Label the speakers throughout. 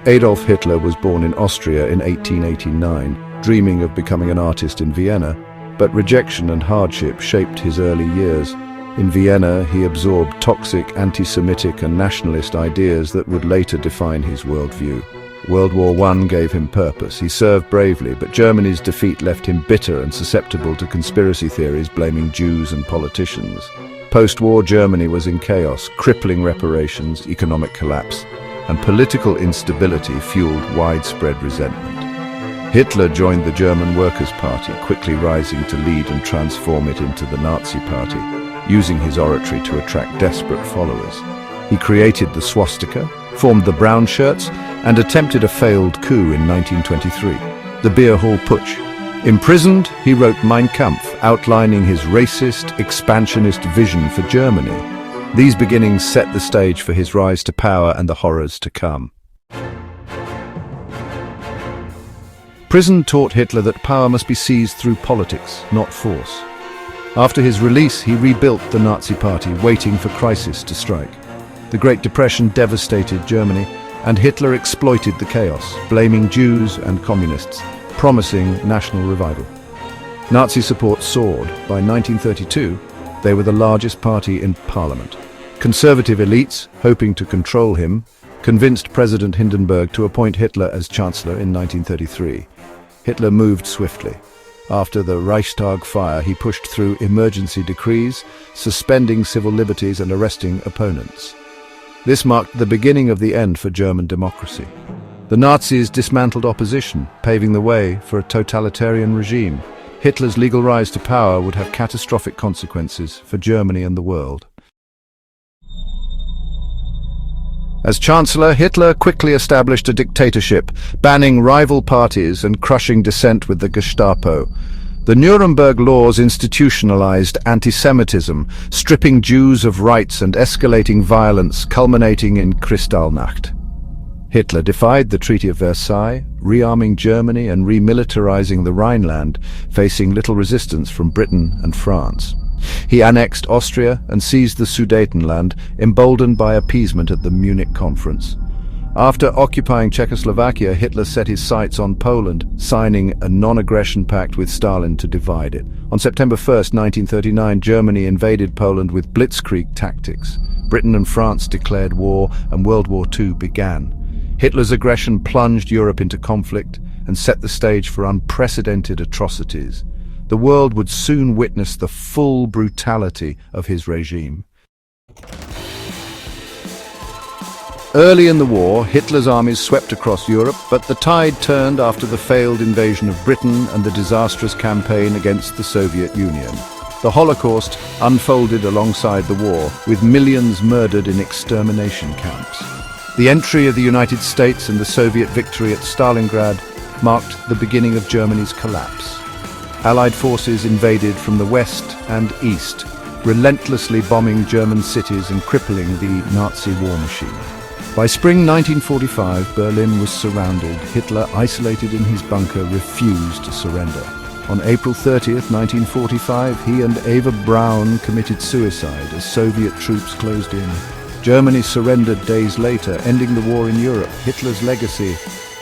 Speaker 1: Adolf Hitler was born in Austria in 1889, dreaming of becoming an artist in Vienna, but rejection and hardship shaped his early years. In Vienna, he absorbed toxic anti-Semitic and nationalist ideas that would later define his worldview. World War I gave him purpose. He served bravely, but Germany's defeat left him bitter and susceptible to conspiracy theories blaming Jews and politicians. Post-war Germany was in chaos, crippling reparations, economic collapse, and political instability fueled widespread resentment. Hitler joined the German Workers' Party, quickly rising to lead and transform it into the Nazi Party, using his oratory to attract desperate followers. He created the swastika, formed the brown shirts, and attempted a failed coup in 1923, the Beer Hall Putsch. Imprisoned, he wrote Mein Kampf, outlining his racist, expansionist vision for Germany. These beginnings set the stage for his rise to power and the horrors to come. Prison taught Hitler that power must be seized through politics, not force. After his release, he rebuilt the Nazi Party, waiting for crisis to strike. The Great Depression devastated Germany, and Hitler exploited the chaos, blaming Jews and communists, promising national revival. Nazi support soared. By 1932, they were the largest party in parliament. Conservative elites, hoping to control him, convinced President Hindenburg to appoint Hitler as Chancellor in 1933. Hitler moved swiftly. After the Reichstag fire, he pushed through emergency decrees, suspending civil liberties and arresting opponents. This marked the beginning of the end for German democracy. The Nazis dismantled opposition, paving the way for a totalitarian regime. Hitler's legal rise to power would have catastrophic consequences for Germany and the world. As Chancellor, Hitler quickly established a dictatorship, banning rival parties and crushing dissent with the Gestapo. The Nuremberg laws institutionalized anti-Semitism, stripping Jews of rights and escalating violence, culminating in Kristallnacht. Hitler defied the Treaty of Versailles, rearming Germany and remilitarizing the Rhineland, facing little resistance from Britain and France. He annexed Austria and seized the Sudetenland, emboldened by appeasement at the Munich conference. After occupying Czechoslovakia, Hitler set his sights on Poland, signing a non-aggression pact with Stalin to divide it. On September 1, 1939, Germany invaded Poland with blitzkrieg tactics. Britain and France declared war, and World War II began. Hitler's aggression plunged Europe into conflict and set the stage for unprecedented atrocities. The world would soon witness the full brutality of his regime. Early in the war, Hitler's armies swept across Europe, but the tide turned after the failed invasion of Britain and the disastrous campaign against the Soviet Union. The Holocaust unfolded alongside the war, with millions murdered in extermination camps. The entry of the United States and the Soviet victory at Stalingrad marked the beginning of Germany's collapse. Allied forces invaded from the west and east, relentlessly bombing German cities and crippling the Nazi war machine. By spring 1945, Berlin was surrounded. Hitler, isolated in his bunker, refused to surrender. On April 30th, 1945, he and Eva Braun committed suicide as Soviet troops closed in. Germany surrendered days later, ending the war in Europe. Hitler's legacy: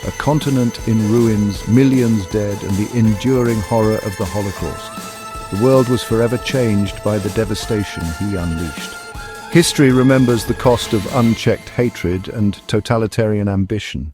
Speaker 1: a continent in ruins, millions dead, and the enduring horror of the Holocaust. The world was forever changed by the devastation he unleashed. History remembers the cost of unchecked hatred and totalitarian ambition.